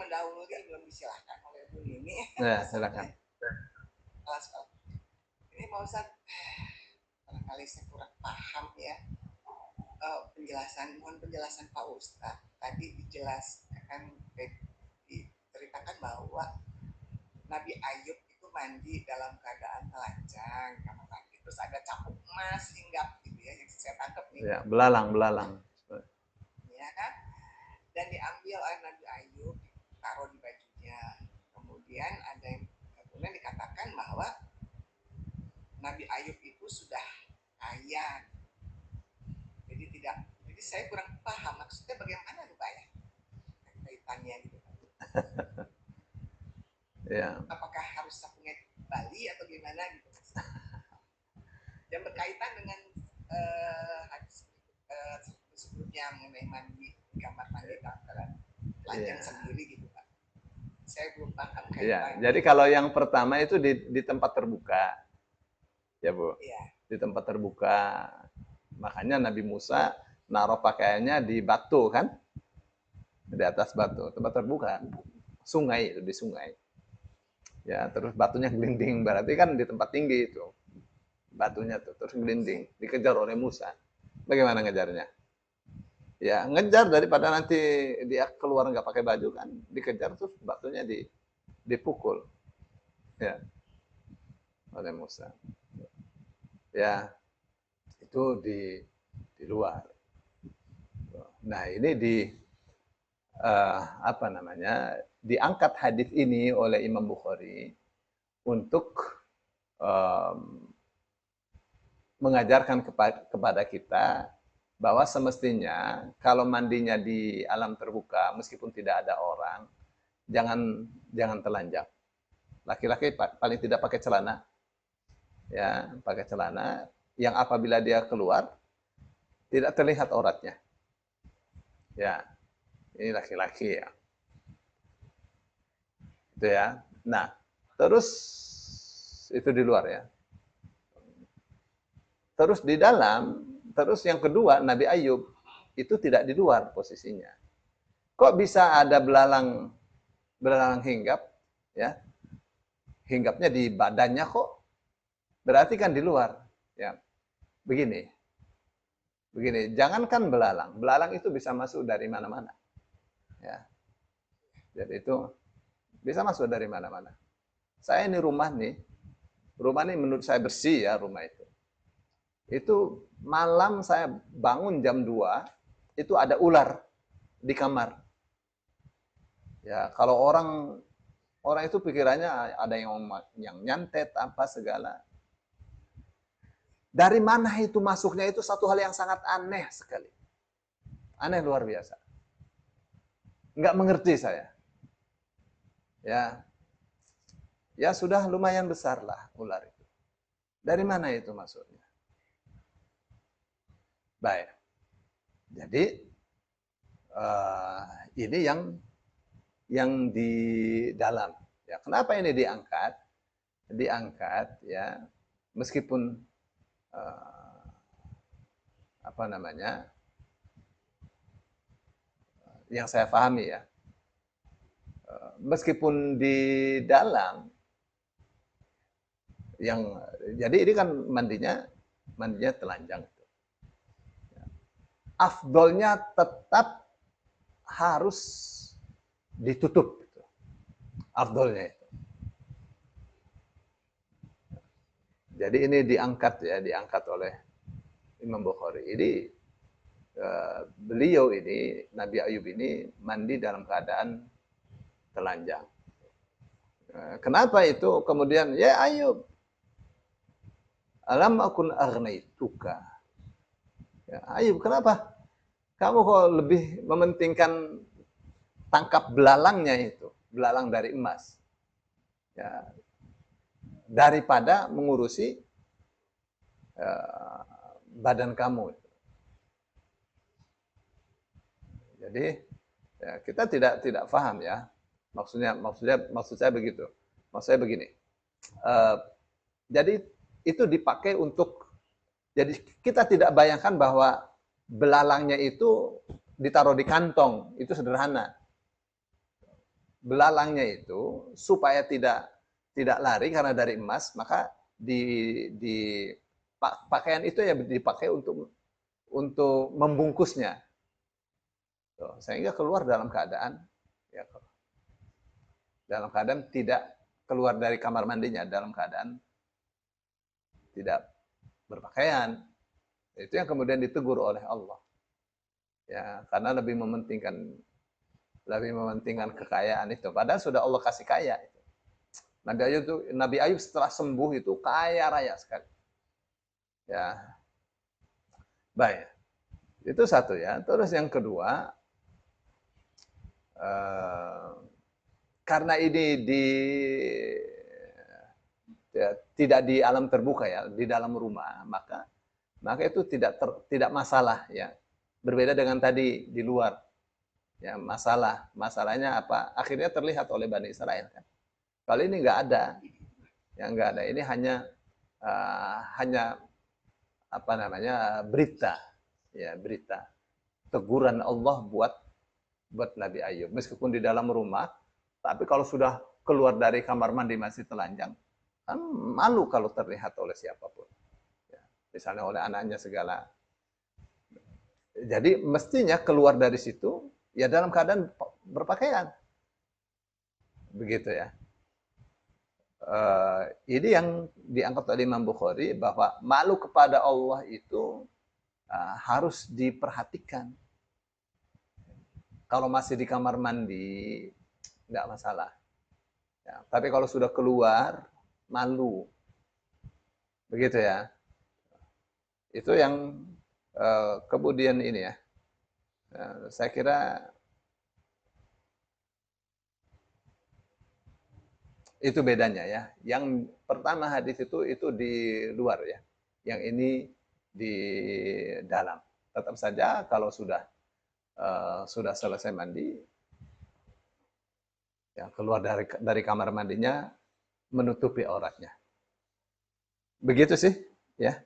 dahulu belum disilahkan oleh Bu Nini. Ya, silakan. Ini Pak Ustadz, barangkali saya kurang paham ya penjelasan Pak Ustadz. Tadi dijelaskan, diceritakan bahwa Nabi Ayub itu mandi dalam keadaan telanjang kamar mandi, terus ada capuk emas hinggap gitu ya, yang saya tangkap nih. Ya, belalang. Ya kan? Dan diambil oleh Nabi Ayub, ditaruh di bajunya. Kemudian ada yang kemudian dikatakan bahwa Nabi Ayub itu sudah kaya. Jadi saya kurang paham maksudnya bagaimana tuh Pak ya kaitannya gitu. Ya. Apakah harus sapunya Bali atau gimana gitu? Yang berkaitan dengan sebelumnya mengenai mandi di kamar mandi telanjang sendiri gitu Pak. Saya belum paham kaitannya. Ya, jadi kalau yang pertama itu di tempat terbuka, ya Bu. Ya. Di tempat terbuka. Makanya Nabi Musa naruh pakaiannya di batu kan, di atas batu, tempat terbuka, sungai itu, di sungai. Ya, terus batunya gelinding, berarti kan di tempat tinggi itu batunya tuh, terus gelinding, dikejar oleh Musa. Bagaimana ngejarnya? Ya ngejar daripada nanti dia keluar nggak pakai baju kan, dikejar terus batunya dipukul, ya, oleh Musa. Ya, itu di luar. Nah ini apa namanya, diangkat hadis ini oleh Imam Bukhari untuk mengajarkan kepada kita bahwa semestinya kalau mandinya di alam terbuka meskipun tidak ada orang, jangan telanjang. Laki-laki paling tidak pakai celana, ya, pakai celana yang apabila dia keluar tidak terlihat auratnya. Ya, ini laki-laki ya. Itu ya. Nah, terus itu di luar ya. Terus di dalam, terus yang kedua Nabi Ayub itu tidak di luar posisinya. Kok bisa ada belalang hinggap, ya? Hinggapnya di badannya kok. Berarti kan di luar, ya. Begini, jangankan belalang itu bisa masuk dari mana-mana, ya. Jadi itu bisa masuk dari mana-mana. Saya ini rumah nih menurut saya bersih ya rumah itu. Itu malam saya bangun jam 2, itu ada ular di kamar. Ya, kalau orang itu pikirannya ada yang nyantet apa segala. Dari mana itu masuknya itu satu hal yang sangat aneh sekali. Aneh luar biasa. Enggak mengerti saya. Ya. Ya sudah lumayan besar lah ular itu. Dari mana itu masuknya? Baik. Jadi ini yang di dalam. Ya, kenapa ini diangkat? Diangkat ya, meskipun apa namanya? Yang saya pahami ya. Meskipun di dalam jadi ini kan mandinya telanjang. Afdolnya tetap harus ditutup. Afdolnya itu. Jadi ini diangkat oleh Imam Bukhari. Ini beliau ini, Nabi Ayub ini mandi dalam keadaan telanjang. Kenapa itu? Kemudian, ya Ayub, alam akun agnaituka. Ya, Ayub, kenapa? Kamu kok lebih mementingkan tangkap belalangnya itu, belalang dari emas, ya, daripada mengurusi badan kamu. Jadi ya, kita tidak paham ya. Maksud saya begitu. Maksud saya begini. Jadi itu dipakai untuk, jadi kita tidak bayangkan bahwa belalangnya itu ditaruh di kantong, itu sederhana. belalangnya itu supaya tidak lari karena dari emas, maka di pakaian itu ya dipakai untuk membungkusnya. Sehingga keluar ya, dalam keadaan tidak keluar dari kamar mandinya dalam keadaan tidak berpakaian. Itu yang kemudian ditegur oleh Allah. Ya, karena lebih mementingkan kekayaan itu. Padahal sudah Allah kasih kaya itu. Nabi Ayub setelah sembuh itu kaya raya sekali. Ya. Baik. Itu satu ya. Terus yang kedua, karena ini tidak di alam terbuka ya, di dalam rumah, maka itu tidak masalah ya. Berbeda dengan tadi di luar. Ya, masalahnya apa? Akhirnya terlihat oleh Bani Israel kan. Kalau ini nggak ada. Ya nggak ada. Ini hanya apa namanya? Berita. Ya, berita. Teguran Allah buat Nabi Ayub. Meskipun di dalam rumah, tapi kalau sudah keluar dari kamar mandi masih telanjang, kan malu kalau terlihat oleh siapapun. Ya, misalnya oleh anaknya segala. Jadi mestinya keluar dari situ ya dalam keadaan berpakaian. Begitu ya. Ini yang diangkat oleh Imam Bukhari bahwa malu kepada Allah itu harus diperhatikan. Kalau masih di kamar mandi nggak masalah. Ya, tapi kalau sudah keluar malu. Begitu ya. Itu yang kemudian ini ya. Saya kira itu bedanya ya. Yang pertama hadis itu di luar ya. Yang ini di dalam. Tetap saja kalau sudah selesai mandi, ya keluar dari kamar mandinya menutupi auratnya. Begitu sih, ya.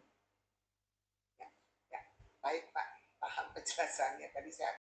Ya, ya. Baik Pak, paham penjelasannya. Tadi saya